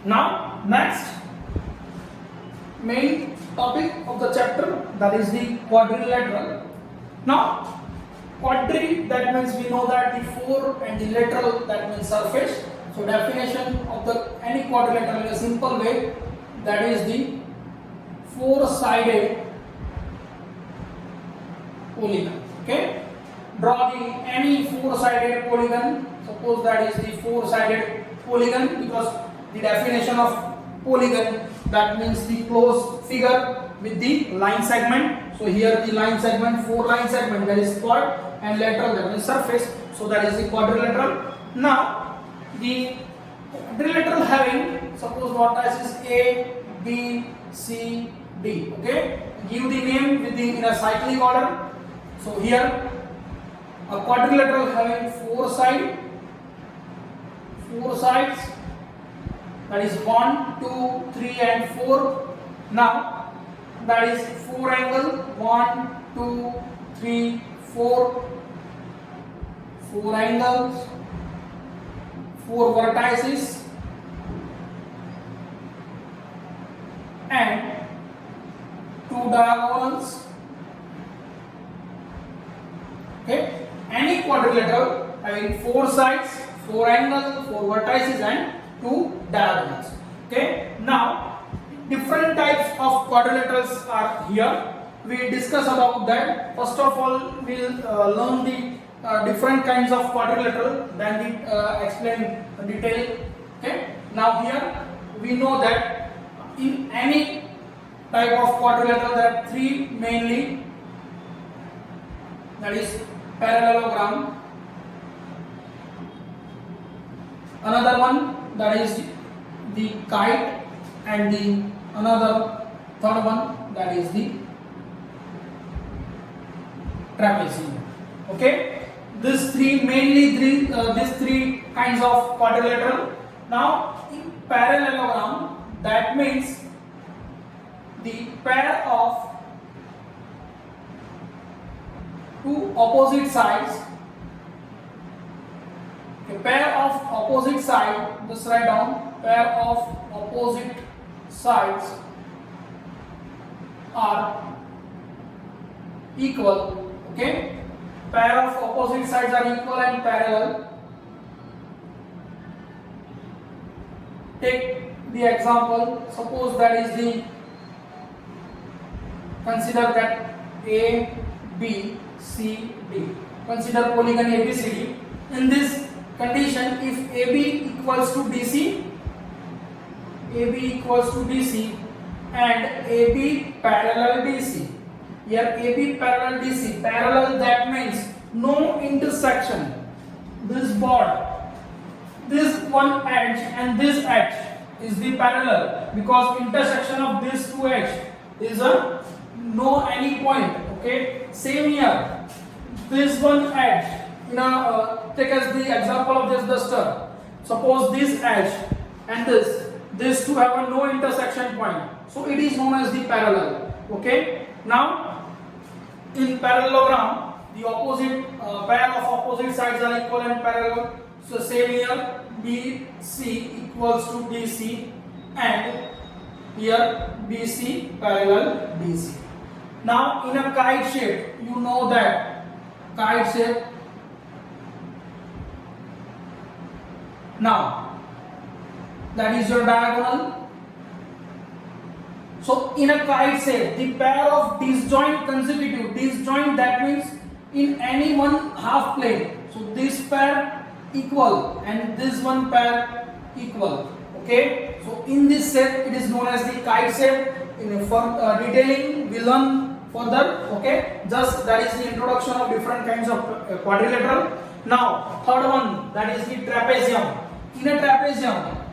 Now next main topic of the chapter, that is the quadrilateral. Now quadri, that means we know that the four, and the lateral, that means surface. So definition of the any quadrilateral in a simple way, that is the four-sided polygon. Okay, draw the any four-sided polygon. Suppose that is the four-sided polygon, because the definition of polygon, that means the closed figure with the line segment. So here the line segment, four line segment, that is quad, and lateral, that means surface. So that is the quadrilateral. Now the quadrilateral having, suppose what is A, B, C, D. Okay, give the name with the in a cyclic order. So here a quadrilateral having four sides, that is 1, 2, 3 and 4. Now that is four angle, 1, 2, 3, 4, four angles, four vertices, and two diagonals. Okay, any quadrilateral having four sides, four angles, four vertices and two diagonals. Okay, now different types of quadrilaterals are here. We discuss about that. First of all, we'll learn the different kinds of quadrilateral, then we explain detail. Okay, now here we know that in any type of quadrilateral there are three mainly, that is parallelogram, another one that is the kite, and the another third one, that is the trapezium. Okay, these three these three kinds of quadrilateral. Now in parallelogram, that means the pair of two opposite sides, a pair of opposite side, just write down, pair of opposite sides are equal. Okay, pair of opposite sides are equal and parallel. Take the example, suppose that is the, consider that A, B, C, D. Consider polygon ABCD. In this condition, if AB equals to DC, and AB parallel DC. Here AB parallel DC. Parallel, that means no intersection. This board, this one edge and this edge is the parallel, because intersection of these two edge is a no any point. Okay, same here, this one edge, take as the example of this duster. Suppose this edge and these two have a no intersection point, so it is known as the parallel. Okay, now in parallelogram, the opposite pair of opposite sides are equal and parallel. So same here, BC equals to DC, and here BC parallel DC. Now in a kite shape, you know that kite shape. Now that is your diagonal. So in a kite shape, the pair of disjoint consecutive, disjoint, that means in any one half plane. So this pair equal and this one pair equal. Okay, so in this shape it is known as the kite shape. For detailing we learn further. Okay, just that is the introduction of different kinds of quadrilateral. Now third one, that is the trapezium. In a trapezium,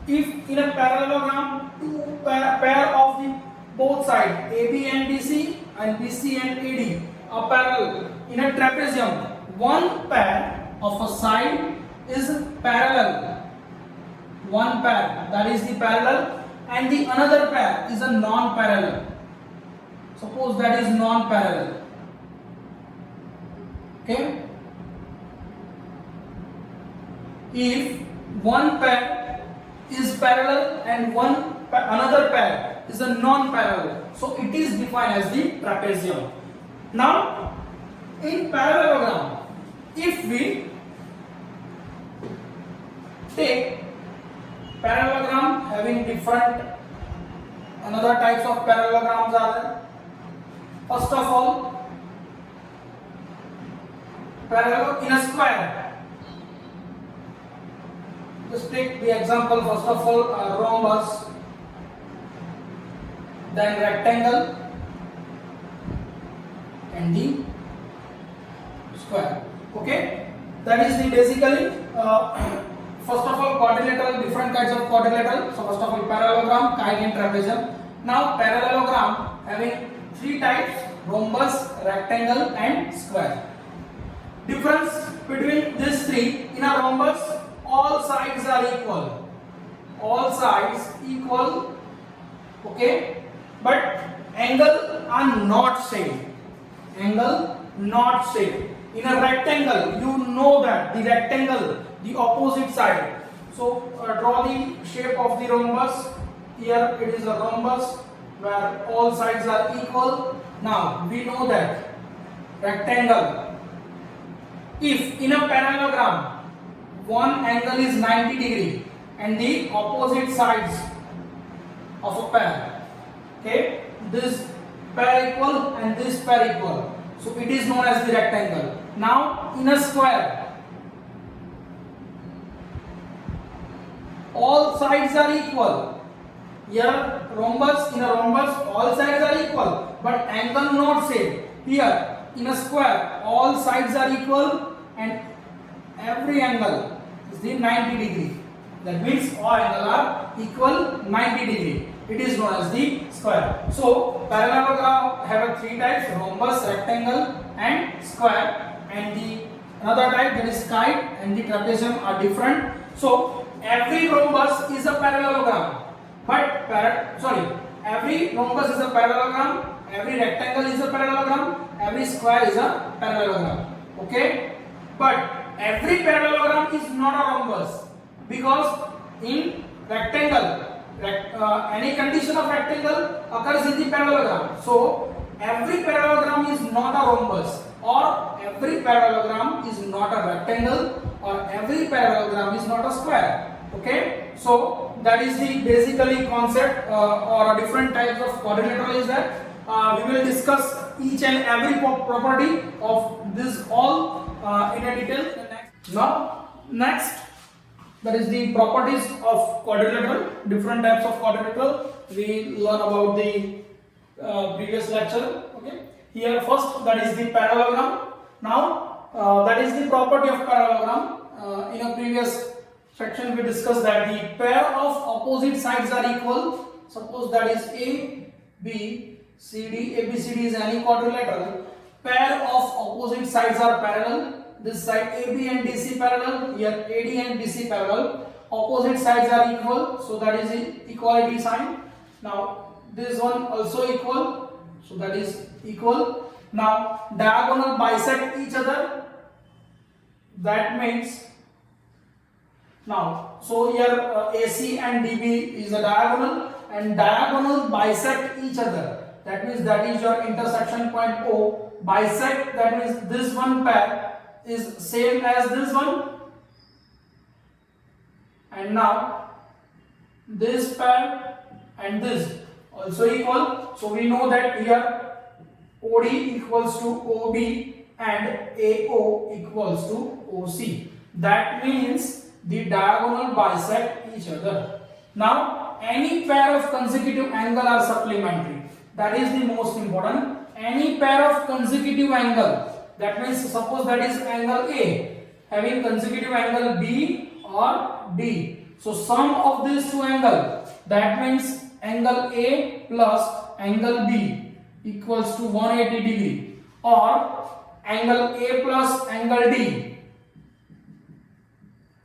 if in a parallelogram two pair of the both sides AB and DC and BC and AD are parallel, in a trapezium one pair of a side is parallel, one pair, that is the parallel, and the another pair is a non-parallel. Suppose that is non-parallel. Okay, if one pair is parallel and another pair is a non-parallel. So it is defined as the trapezium. Now in parallelogram, if we take parallelogram having different another types of parallelograms are there. First of all, parallel in a square. Just take the example first of all rhombus, then rectangle and the square. Okay, that is the basically first of all quadrilateral, different kinds of quadrilateral. So first of all parallelogram, kite and trapezium. Now parallelogram having three types: rhombus, rectangle and square. Difference between these three: in a rhombus all sides are equal. All sides equal. Okay, but angle are not same. Angle not same. In a rectangle, you know that the rectangle, the opposite side. So draw the shape of the rhombus. Here it is a rhombus where all sides are equal. Now we know that rectangle. If in a parallelogram one angle is 90 degree and the opposite sides of a pair, okay, this pair equal and this pair equal, so it is known as the rectangle. Now in a square, all sides are equal. Here rhombus, in a rhombus all sides are equal but angle not same. Here in a square all sides are equal and every angle is the 90 degree. That means all angles are equal 90 degree. It is known as the square. So parallelogram have three types: rhombus, rectangle and square. And the another type, that is kite and the trapezium, are different. So every rhombus is a parallelogram, but every rhombus is a parallelogram, every rectangle is a parallelogram, every square is a parallelogram. Okay, but every parallelogram is not a rhombus, because in rectangle any condition of rectangle occurs in the parallelogram. So every parallelogram is not a rhombus, or every parallelogram is not a rectangle, or every parallelogram is not a square. Okay, so that is the basically concept or different types of quadrilateral is that. We will discuss each and every property of this all in a detail. Now next, that is the properties of quadrilateral, different types of quadrilateral. We learn about the previous lecture. Okay, here first, that is the parallelogram. Now that is the property of parallelogram. In a previous section we discussed that the pair of opposite sides are equal. Suppose that is ABCD is any quadrilateral. Pair of opposite sides are parallel. This side AB and DC parallel, here AD and DC parallel. Opposite sides are equal, so that is the equality sign. Now this one also equal, so that is equal. Now diagonal bisect each other. That means now, so here AC and DB is a diagonal, and diagonal bisect each other. That means that is your intersection point O. Bisect, that means this one pair is same as this one, and now this pair and this also equal. So we know that here OD equals to OB and AO equals to OC. That means the diagonal bisect each other. Now any pair of consecutive angle are supplementary. That is the most important. Any pair of consecutive angle, that means suppose that is angle A having consecutive angle B or D. So sum of these two angles, that means angle A plus angle B equals to 180 degree, or angle A plus angle D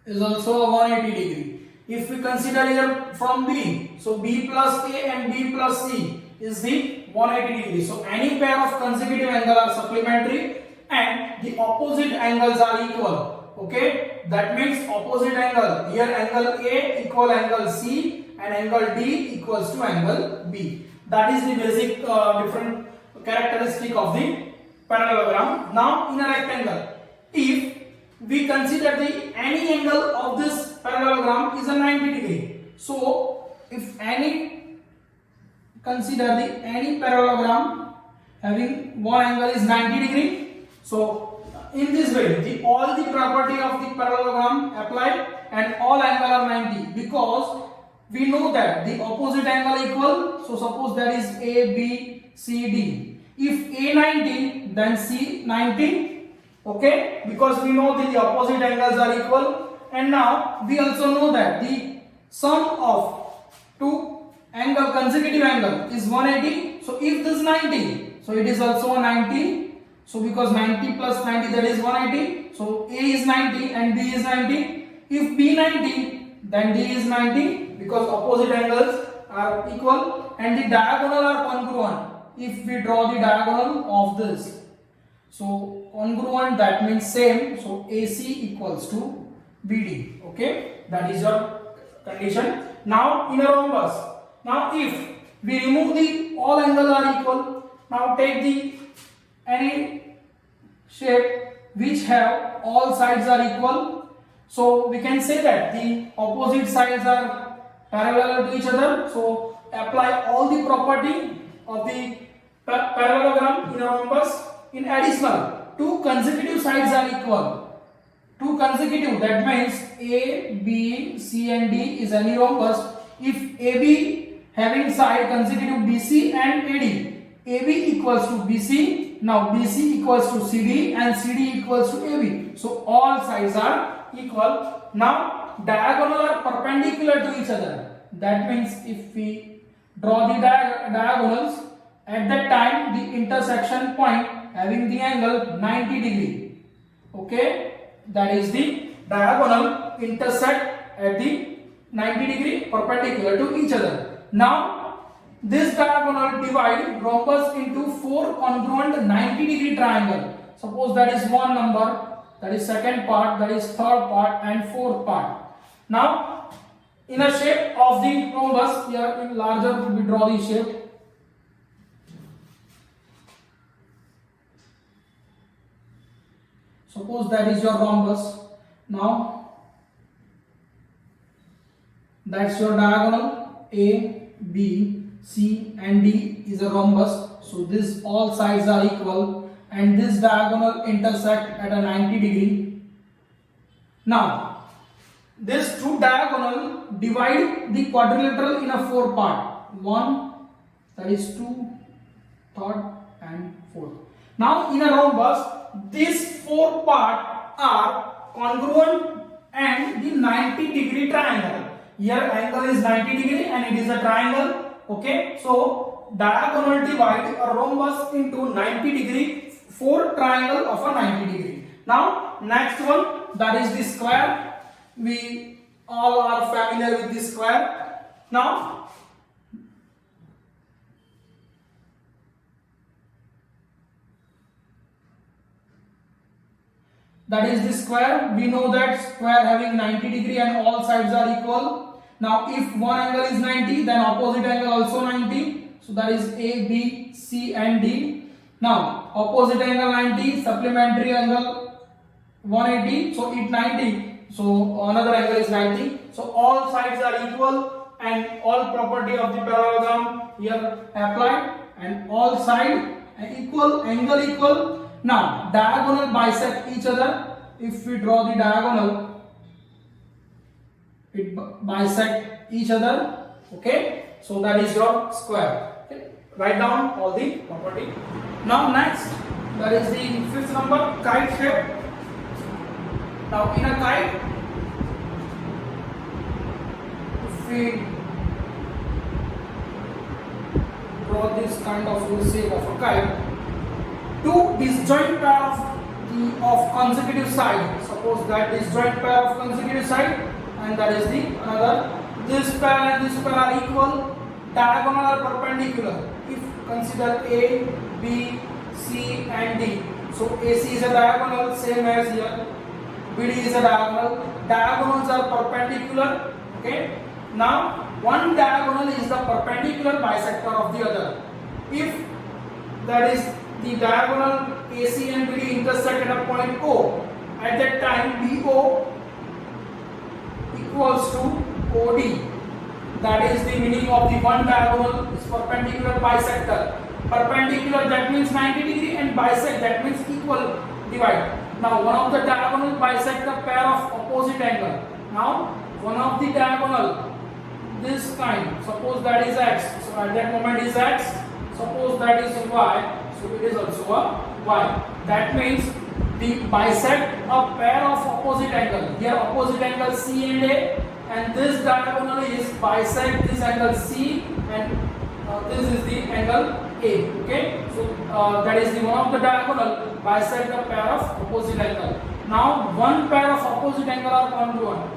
is also a 180 degree. If we consider here from B, so B plus A and B plus C is the 180 degree. So any pair of consecutive angle are supplementary and the opposite angles are equal. Okay, that means opposite angle. Here angle A equal angle C and angle D equals to angle B. That is the basic different characteristic of the parallelogram. Now in a rectangle, if we consider the any angle of this parallelogram is a 90 degree. So if any parallelogram having one angle is 90 degree. So in this way, all the property of the parallelogram apply and all angle are 90 because we know that the opposite angle equal. So suppose that is A, B, C, D. If A 90, then C 90. Okay, because we know the opposite angles are equal, and now we also know that the sum of two consecutive angle is 180. So if this 90, so it is also a 90. So because 90 plus 90, that is 180. So A is 90 and B is 90. If B 90, then D is 90 because opposite angles are equal and the diagonal are congruent. If we draw the diagonal of this, so congruent, that means same. So AC equals to BD. Okay, that is your condition. Now in a rhombus, now if we remove the all angles are equal, now take the any shape which have all sides are equal. So we can say that the opposite sides are parallel to each other. So apply all the property of the parallelogram in a rhombus. In additional, two consecutive sides are equal. Two consecutive, that means A, B, C and D is any rhombus. If AB having side consecutive BC and AD, AB equals to BC, now BC equals to CD and CD equals to AB. So all sides are equal. Now diagonal are perpendicular to each other. That means if we draw the diagonals, at that time the intersection point having the angle 90 degree. Okay, that is the diagonal intersect at the 90 degree perpendicular to each other. Now this diagonal divide rhombus into four congruent 90 degree triangle. Suppose that is one number, that is second part, that is third part and fourth part. Now in a shape of the rhombus, here in larger we draw the shape. Suppose that is your rhombus. Now that's your diagonal. A, B, C and D is a rhombus. So this all sides are equal and this diagonal intersect at a 90 degree. Now this two diagonal divide the quadrilateral in a four part. One, that is two, third and fourth. Now in a rhombus, these four parts are congruent and the 90 degree triangle. Here angle is 90 degree and it is a triangle. Okay, so diagonal divide a rhombus into 90 degree, four triangle of a 90 degree. Now next one, that is the square. We all are familiar with the square. Now that is the square. We know that square having 90 degree and all sides are equal. Now if one angle is 90, then opposite angle also 90. So that is A, B, C and D. Now opposite angle 90, supplementary angle 180. So it 90. So another angle is 90. So all sides are equal and all property of the parallelogram here applied and all side equal, angle equal. Now diagonal bisect each other. If we draw the diagonal, it bisect each other. Okay, so that is your square. Okay. Write down all the property. Now next, that is the fifth number, kite shape. Now in a kite, if we draw this kind of shape of a kite, two disjoint pair of consecutive side. Suppose that disjoint pair of consecutive side and that is the another. This pair and this pair are equal, diagonal are perpendicular. If consider A, B, C and D. So AC is a diagonal, same as here. BD is a diagonal. Diagonals are perpendicular. Okay. Now one diagonal is the perpendicular bisector of the other. If that is the diagonal AC and BD intersect at a point O, at that time BO equals to OD. That is the meaning of the one diagonal is perpendicular bisector. Perpendicular, that means 90 degree, and bisect, that means equal, divide. Now one of the diagonal bisect a pair of opposite angle. Now one of the diagonal, this kind, suppose that is x, so at that moment is x, suppose that is y, so it is also a y. That means the bisect a pair of opposite angle. Here opposite angle C and A, and this diagonal is bisect this angle C, and this is the angle A. Okay, so that is the one of the diagonal bisect a pair of opposite angle. Now one pair of opposite angle are congruent.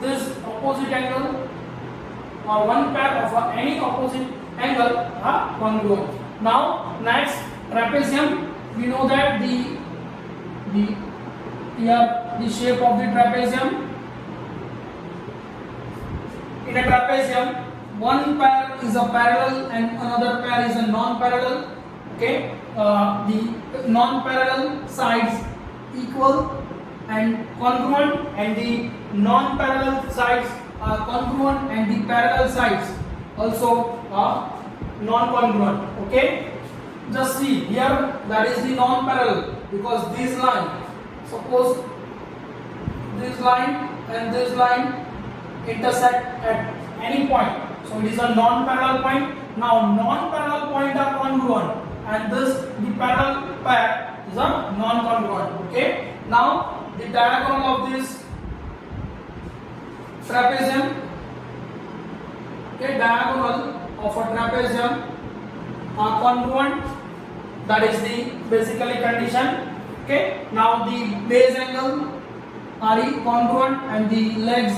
This opposite angle or one pair of any opposite angle are congruent. Now next, trapezium. We know that the shape of the trapezium. In a trapezium, one pair is a parallel and another pair is a non-parallel. Okay, the non-parallel sides equal and congruent, and the non-parallel sides are congruent, and the parallel sides also are non-congruent. Okay, just see here, that is the non-parallel, because this line, suppose this line and this line intersect at any point, so it is a non-parallel point. Now non-parallel point are congruent, and this the parallel pair is a non-congruent. Okay, now the diagonal of this trapezium, okay, diagonal of a trapezium are congruent. That is the basically condition. Okay, now the base angle are congruent, and the legs,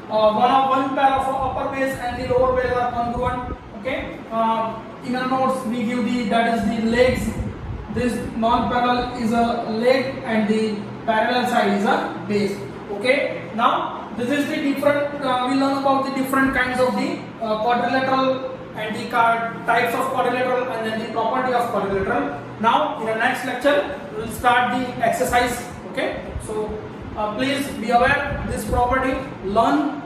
one pair of upper base and the lower base are congruent. Okay, in our notes we give the, that is the legs. This non-parallel is a leg, and the parallel side is a base. Okay, now this is the different, we learn about the different kinds of the quadrilateral and the types of quadrilateral, and then the property of quadrilateral. Now in the next lecture we will start the exercise. Okay, so please be aware this property, learn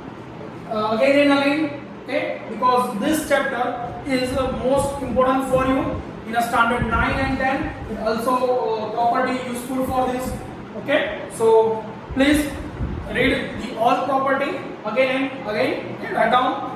again and again. Okay, because this chapter is most important for you in a standard 9 and 10. It also property useful for this. Okay, so please read the all property again and again, and write down